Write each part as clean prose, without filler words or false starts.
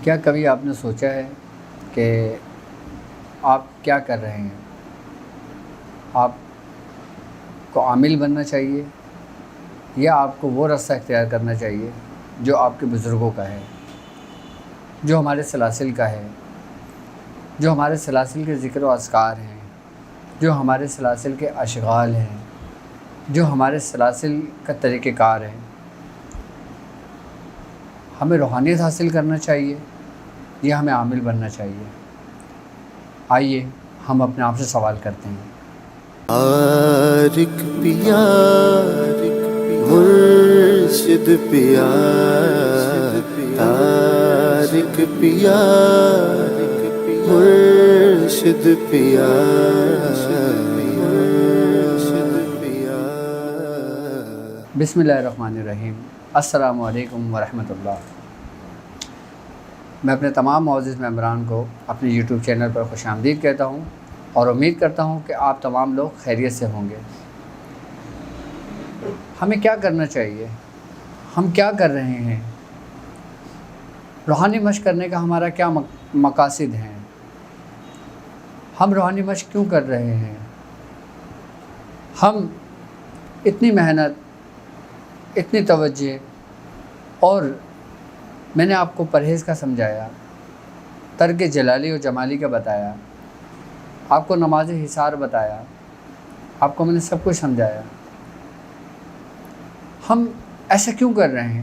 کیا کبھی آپ نے سوچا ہے کہ آپ کیا کر رہے ہیں؟ آپ کو عامل بننا چاہیے یا آپ کو وہ راستہ اختیار کرنا چاہیے جو آپ کے بزرگوں کا ہے، جو ہمارے سلاسل کا ہے، جو ہمارے سلاسل کے ذکر و اذکار ہیں، جو ہمارے سلاسل کے اشغال ہیں، جو ہمارے سلاسل کا طریقہ کار ہے؟ ہمیں روحانیت حاصل کرنا چاہیے یا ہمیں عامل بننا چاہیے؟ آئیے ہم اپنے آپ سے سوال کرتے ہیں۔ عارق پیا مرشد پیا، عارق پیا مرشد پیا، بسم اللہ الرحمن الرحیم۔ السلام علیکم ورحمۃ اللہ۔ میں اپنے تمام معزز ممبران کو اپنے یوٹیوب چینل پر خوش آمدید کہتا ہوں اور امید کرتا ہوں کہ آپ تمام لوگ خیریت سے ہوں گے۔ ہمیں کیا کرنا چاہیے؟ ہم کیا کر رہے ہیں؟ روحانی مشق کرنے کا ہمارا کیا مقاصد ہیں؟ ہم روحانی مشق کیوں کر رہے ہیں؟ ہم اتنی محنت، اتنی توجہ، اور میں نے آپ کو پرہیز کا سمجھایا، ترک جلالی و جمالی کا بتایا، آپ کو نماز حصار بتایا، آپ کو میں نے سب کچھ سمجھایا۔ ہم ایسا کیوں کر رہے ہیں؟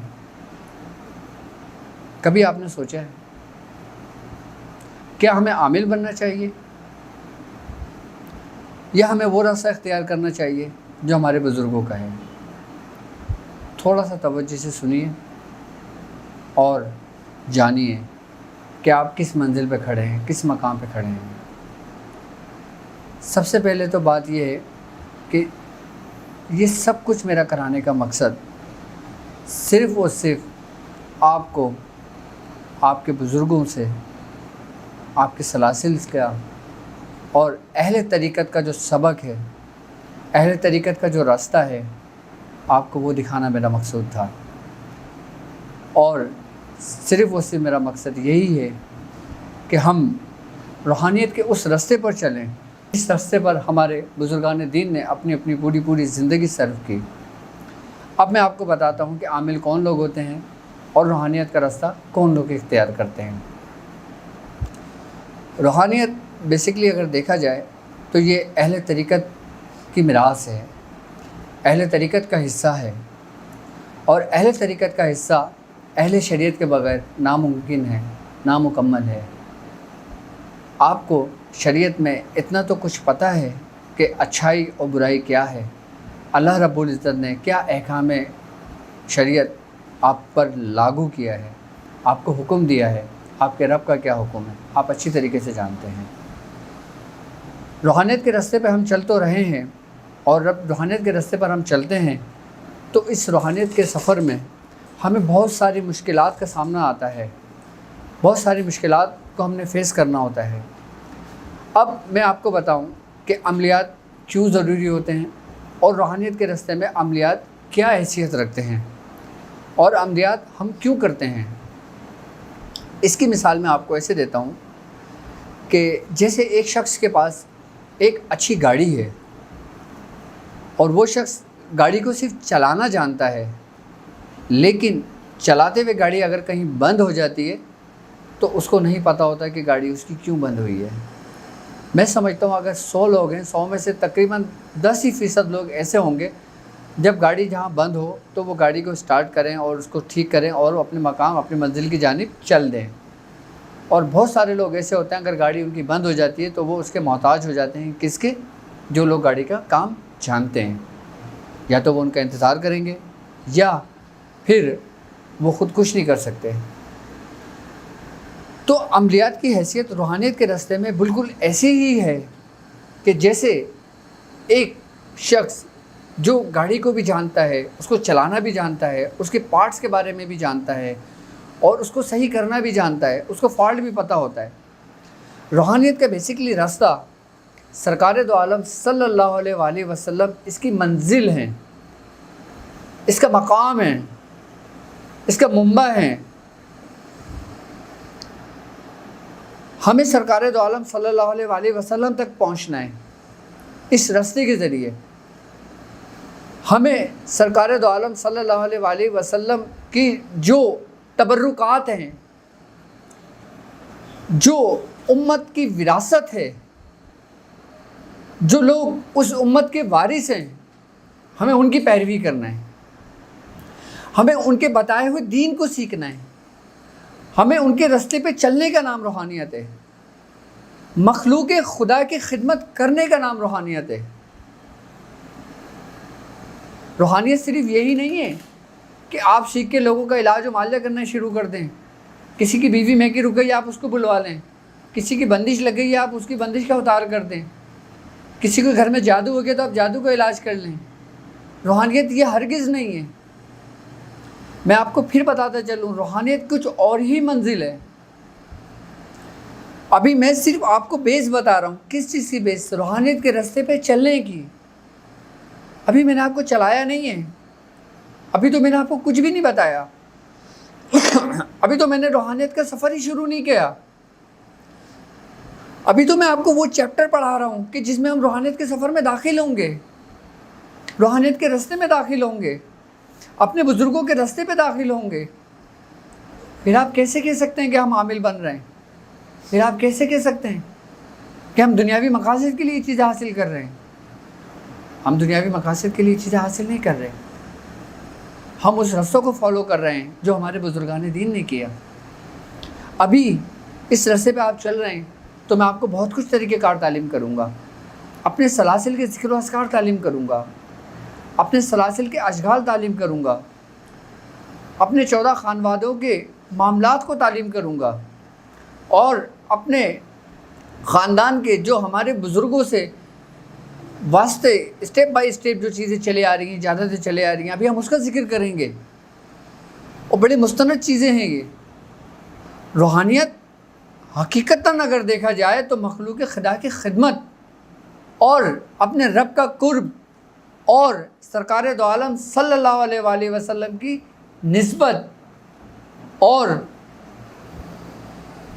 کبھی آپ نے سوچا ہے؟ کیا ہمیں عامل بننا چاہیے یا ہمیں وہ راستہ اختیار کرنا چاہیے جو ہمارے بزرگوں کا ہے؟ تھوڑا سا توجہ سے سنیے اور جانیے کہ آپ کس منزل پہ کھڑے ہیں، کس مقام پہ کھڑے ہیں۔ سب سے پہلے تو بات یہ ہے کہ یہ سب کچھ میرا کرانے کا مقصد صرف اور صرف آپ کو آپ کے بزرگوں سے، آپ کے سلاسل کا اور اہل طریقت کا جو سبق ہے، اہل طریقت کا جو راستہ ہے، آپ کو وہ دکھانا میرا مقصود تھا۔ اور صرف اور صرف میرا مقصد یہی ہے کہ ہم روحانیت کے اس راستے پر چلیں جس راستے پر ہمارے بزرگان دین نے اپنی اپنی پوری زندگی صرف کی۔ اب میں آپ کو بتاتا ہوں کہ عامل کون لوگ ہوتے ہیں اور روحانیت کا راستہ کون لوگ اختیار کرتے ہیں۔ روحانیت بیسیکلی اگر دیکھا جائے تو یہ اہل طریقت کی میراث ہے، اہل طریقت کا حصہ ہے، اور اہل طریقت کا حصہ اہل شریعت کے بغیر ناممکن ہے، نامکمل ہے۔ آپ کو شریعت میں اتنا تو کچھ پتہ ہے کہ اچھائی اور برائی کیا ہے، اللہ رب العزت نے کیا احکام شریعت آپ پر لاگو کیا ہے، آپ کو حکم دیا ہے، آپ کے رب کا کیا حکم ہے، آپ اچھی طریقے سے جانتے ہیں۔ روحانیت کے راستے پہ ہم چل تو رہے ہیں، اور روحانیت کے راستے پر ہم چلتے ہیں تو اس روحانیت کے سفر میں ہمیں بہت ساری مشکلات کا سامنا آتا ہے، بہت ساری مشکلات کو ہم نے فیس کرنا ہوتا ہے۔ اب میں آپ کو بتاؤں کہ عملیات کیوں ضروری ہوتے ہیں اور روحانیت کے راستے میں عملیات کیا حیثیت رکھتے ہیں اور عملیات ہم کیوں کرتے ہیں۔ اس کی مثال میں آپ کو ایسے دیتا ہوں کہ جیسے ایک شخص کے پاس ایک اچھی گاڑی ہے اور وہ شخص گاڑی کو صرف چلانا جانتا ہے، لیکن چلاتے ہوئے گاڑی اگر کہیں بند ہو جاتی ہے تو اس کو نہیں پتہ ہوتا کہ گاڑی اس کی کیوں بند ہوئی ہے۔ میں سمجھتا ہوں اگر 100 لوگ ہیں، 100 میں سے تقریباً 10% لوگ ایسے ہوں گے جب گاڑی جہاں بند ہو تو وہ گاڑی کو سٹارٹ کریں اور اس کو ٹھیک کریں اور اپنے مقام، اپنی منزل کی جانب چل دیں۔ اور بہت سارے لوگ ایسے ہوتے ہیں اگر گاڑی ان کی بند ہو جاتی ہے تو وہ اس کے محتاج ہو جاتے ہیں۔ کس کے؟ جو لوگ گاڑی کا کام جانتے ہیں، یا تو وہ ان کا انتظار کریں گے یا پھر وہ خود کچھ نہیں کر سکتے۔ تو عملیات کی حیثیت روحانیت کے راستے میں بالکل ایسی ہی ہے کہ جیسے ایک شخص جو گاڑی کو بھی جانتا ہے، اس کو چلانا بھی جانتا ہے، اس کے پارٹس کے بارے میں بھی جانتا ہے اور اس کو صحیح کرنا بھی جانتا ہے، اس کو فالٹ بھی پتہ ہوتا ہے۔ روحانیت کا بیسیکلی راستہ سرکار دو عالم صلی اللہ علیہ وآلہ وسلم اس کی منزل ہیں، اس کا مقام ہے، اس کا منبع ہے۔ ہمیں سرکار دو عالم صلی اللہ علیہ وآلہ وسلم تک پہنچنا ہے اس راستے کے ذریعے. ہمیں سرکار دو عالم صلی اللہ علیہ وآلہ وسلم کی جو تبرکات ہیں، جو امت کی وراثت ہے، جو لوگ اس امت کے وارث ہیں، ہمیں ان کی پیروی کرنا ہے. ہمیں ان کے بتائے ہوئے دین کو سیکھنا ہے. ہمیں ان کے راستے پہ چلنے کا نام روحانیت ہے. مخلوق خدا کی خدمت کرنے کا نام روحانیت ہے. روحانیت صرف یہی نہیں ہے کہ آپ سیکھ کے لوگوں کا علاج و معالجہ کرنا شروع کر دیں. کسی کی بیوی مہنگی رک گئی، آپ اس کو بلوا لیں. کسی کی بندش لگ گئی ہے، آپ اس کی بندش کا اتار کر دیں. کسی کے گھر میں جادو ہو گیا تو آپ جادو کا علاج کر لیں. روحانیت یہ ہرگز نہیں ہے. میں آپ کو پھر بتاتا چلوں، روحانیت کچھ اور ہی منزل ہے. ابھی میں صرف آپ کو بیس بتا رہا ہوں. کس چیز کی بیس؟ روحانیت کے راستے پہ چلنے کی. ابھی میں نے آپ کو چلایا نہیں ہے. ابھی تو میں نے آپ کو کچھ بھی نہیں بتایا. ابھی تو میں نے روحانیت کا سفر ہی شروع نہیں کیا. ابھی تو میں آپ کو وہ چیپٹر پڑھا رہا ہوں کہ جس میں ہم روحانیت کے سفر میں داخل ہوں گے، روحانیت کے راستے میں داخل ہوں گے، اپنے بزرگوں کے راستے پہ داخل ہوں گے. پھر آپ کیسے کہہ سکتے ہیں کہ ہم عامل بن رہے ہیں؟ پھر آپ کیسے کہہ سکتے ہیں کہ ہم دنیاوی مقاصد کے لیے چیزیں حاصل کر رہے ہیں؟ ہم دنیاوی مقاصد کے لیے چیزیں حاصل نہیں کر رہے. ہم اس رستوں کو فالو کر رہے ہیں جو ہمارے بزرگان دین نے کیا. ابھی اس رستے پہ آپ چل رہے ہیں تو میں آپ کو بہت کچھ طریقہ کار تعلیم کروں گا. اپنے سلاسل کے ذکر و اذکار تعلیم کروں گا. اپنے سلاسل کے اشغال تعلیم کروں گا. اپنے 14 خانوادوں کے معاملات کو تعلیم کروں گا. اور اپنے خاندان کے جو ہمارے بزرگوں سے واسطے اسٹیپ بائی اسٹیپ جو چیزیں چلے آ رہی ہیں، زیادہ سے چلے آ رہی ہیں، ابھی ہم اس کا ذکر کریں گے. اور بڑی مستند چیزیں ہیں یہ. روحانیت حقیقتاً اگر دیکھا جائے تو مخلوق خدا کی خدمت اور اپنے رب کا قرب اور سرکار دو عالم صلی اللہ علیہ وآلہ وسلم کی نسبت اور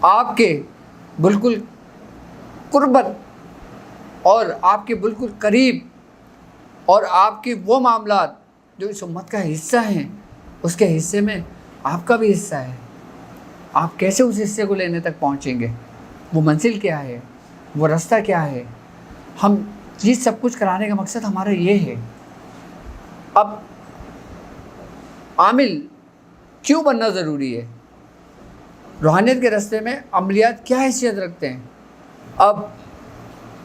آپ کے بالکل قربت اور آپ کے بالکل قریب اور آپ کے وہ معاملات جو اس امت کا حصہ ہیں، اس کے حصے میں آپ کا بھی حصہ ہے. آپ کیسے اس حصے کو لینے تک پہنچیں گے؟ وہ منزل کیا ہے؟ وہ راستہ کیا ہے؟ ہم یہ سب کچھ کرانے کا مقصد ہمارا یہ ہے. اب عامل کیوں بننا ضروری ہے؟ روحانیت کے راستے میں عملیات کیا حیثیت رکھتے ہیں؟ اب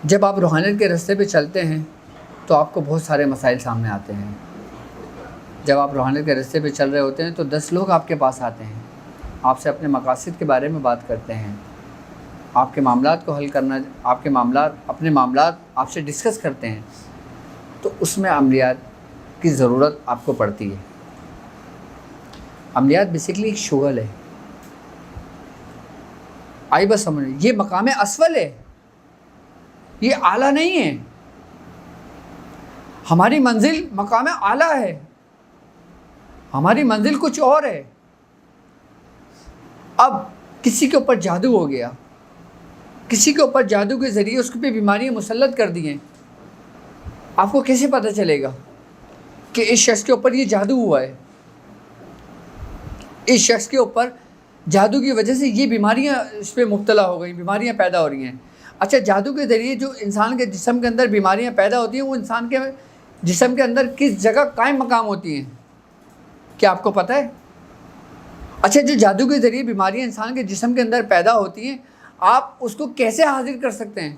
جب آپ روحانیت کے راستے پہ چلتے ہیں تو آپ کو بہت سارے مسائل سامنے آتے ہیں. جب آپ روحانیت کے راستے پہ چل رہے ہوتے ہیں تو 10 لوگ آپ کے پاس آتے ہیں، آپ سے اپنے مقاصد کے بارے میں بات کرتے ہیں، آپ کے معاملات کو حل کرنا، اپنے معاملات آپ سے ڈسکس کرتے ہیں. تو اس میں عملیات کی ضرورت آپ کو پڑتی ہے. عملیات بیسیکلی ایک شغل ہے. آئی بس سمجھ، یہ مقام اسفل ہے، یہ اعلیٰ نہیں ہے. ہماری منزل مقام اعلیٰ ہے. ہماری منزل کچھ اور ہے. اب کسی کے اوپر جادو ہو گیا، کسی کے اوپر جادو کے ذریعے اس پہ بیماریاں مسلط کر دی ہیں. آپ کو کیسے پتہ چلے گا کہ اس شخص کے اوپر یہ جادو ہوا ہے؟ اس شخص کے اوپر جادو کی وجہ سے یہ بیماریاں اس پہ مبتلا ہو گئی، بیماریاں پیدا ہو رہی ہیں. اچھا، جادو کے ذریعے جو انسان کے جسم کے اندر بیماریاں پیدا ہوتی ہیں، وہ انسان کے جسم کے اندر کس جگہ قائم مقام ہوتی ہیں؟ کیا آپ کو پتہ ہے؟ اچھا، جو جادو کے ذریعے بیماریاں انسان کے جسم کے اندر پیدا ہوتی ہیں، آپ اس کو کیسے حاضر کر سکتے ہیں؟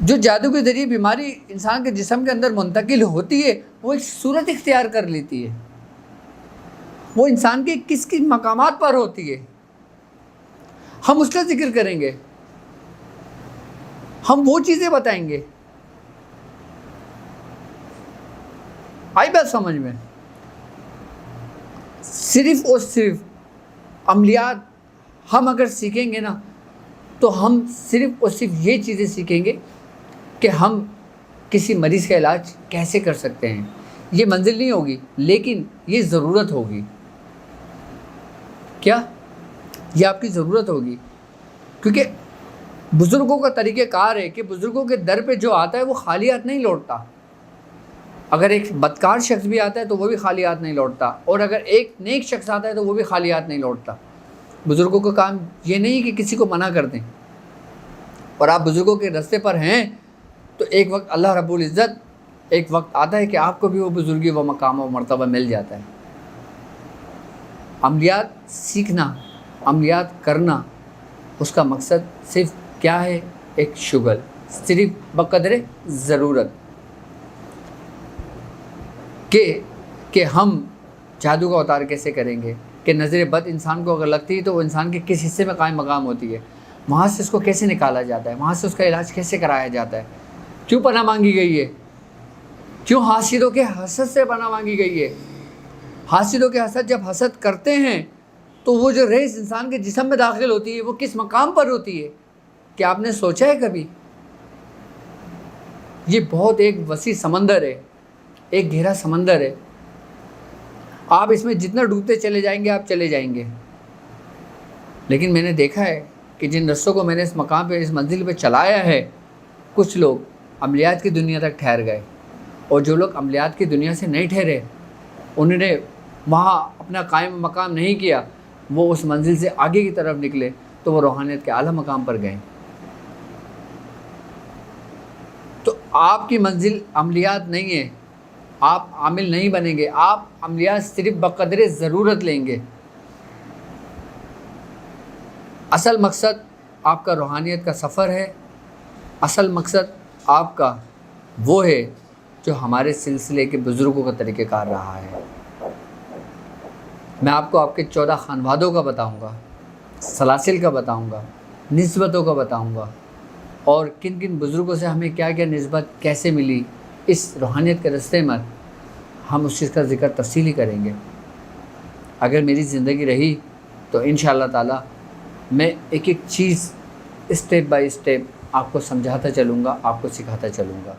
جو جادو کے ذریعے بیماری انسان کے جسم کے اندر منتقل ہوتی ہے، وہ ایک صورت اختیار کر لیتی ہے. وہ انسان کے کس کس مقامات پر ہوتی ہے، ہم اس کا ذکر کریں گے. ہم وہ چیزیں بتائیں گے. آئی بات سمجھ میں؟ صرف اور صرف عملیات ہم اگر سیکھیں گے نا، تو ہم صرف اور صرف یہ چیزیں سیکھیں گے کہ ہم کسی مریض کا علاج کیسے کر سکتے ہیں. یہ منزل نہیں ہوگی، لیکن یہ ضرورت ہوگی. کیا؟ یہ آپ کی ضرورت ہوگی کیونکہ بزرگوں کا طریقہ کار ہے کہ بزرگوں کے در پہ جو آتا ہے وہ خالی ہاتھ نہیں لوٹتا. اگر ایک بدکار شخص بھی آتا ہے تو وہ بھی خالی ہاتھ نہیں لوٹتا, اور اگر ایک نیک شخص آتا ہے تو وہ بھی خالی ہاتھ نہیں لوٹتا. بزرگوں کا کام یہ نہیں کہ کسی کو منع کر دیں, اور آپ بزرگوں کے راستے پر ہیں تو ایک وقت اللہ رب العزت ایک وقت آتا ہے کہ آپ کو بھی وہ بزرگی و مقام و مرتبہ مل جاتا ہے. عملیات سیکھنا, عملیات کرنا, اس کا مقصد صرف کیا ہے؟ ایک شغل, صرف بقدر ضرورت کہ ہم جادو کا اوتار کیسے کریں گے, کہ نظر بد انسان کو اگر لگتی ہے تو وہ انسان کے کس حصے میں قائم مقام ہوتی ہے, وہاں سے اس کو کیسے نکالا جاتا ہے, وہاں سے اس کا علاج کیسے کرایا جاتا ہے, کیوں پناہ مانگی گئی ہے, کیوں حاسدوں کے حسد سے پناہ مانگی گئی ہے. حاسدوں کے حسد جب حسد کرتے ہیں تو وہ جو ریس انسان کے جسم میں داخل ہوتی ہے وہ کس مقام پر ہوتی ہے, کیا آپ نے سوچا ہے کبھی؟ یہ بہت ایک وسیع سمندر ہے, ایک گہرا سمندر ہے. آپ اس میں جتنا ڈوبتے چلے جائیں گے آپ چلے جائیں گے. لیکن میں نے دیکھا ہے کہ جن رستوں کو میں نے اس مقام پہ, اس منزل پہ چلایا ہے, کچھ لوگ عملیات کی دنیا تک ٹھہر گئے, اور جو لوگ عملیات کی دنیا سے نہیں ٹھہرے, انہوں نے وہاں اپنا قائم مقام نہیں کیا, وہ اس منزل سے آگے کی طرف نکلے تو وہ روحانیت کے اعلیٰ مقام پر گئے. تو آپ کی منزل عملیات نہیں ہے, آپ عامل نہیں بنیں گے, آپ عملیات صرف بقدر ضرورت لیں گے. اصل مقصد آپ کا روحانیت کا سفر ہے, اصل مقصد آپ کا وہ ہے جو ہمارے سلسلے کے بزرگوں کا طریقہ کار رہا ہے. میں آپ کو آپ کے 14 خانوادوں کا بتاؤں گا, سلاسل کا بتاؤں گا, نسبتوں کا بتاؤں گا, اور کن کن بزرگوں سے ہمیں کیا کیا نسبت کیسے ملی. اس روحانیت کے راستے میں ہم اس چیز کا ذکر تفصیلی کریں گے. اگر میری زندگی رہی تو انشاءاللہ تعالی میں ایک ایک چیز اسٹیپ بائی اسٹیپ آپ کو سمجھاتا چلوں گا, آپ کو سکھاتا چلوں گا.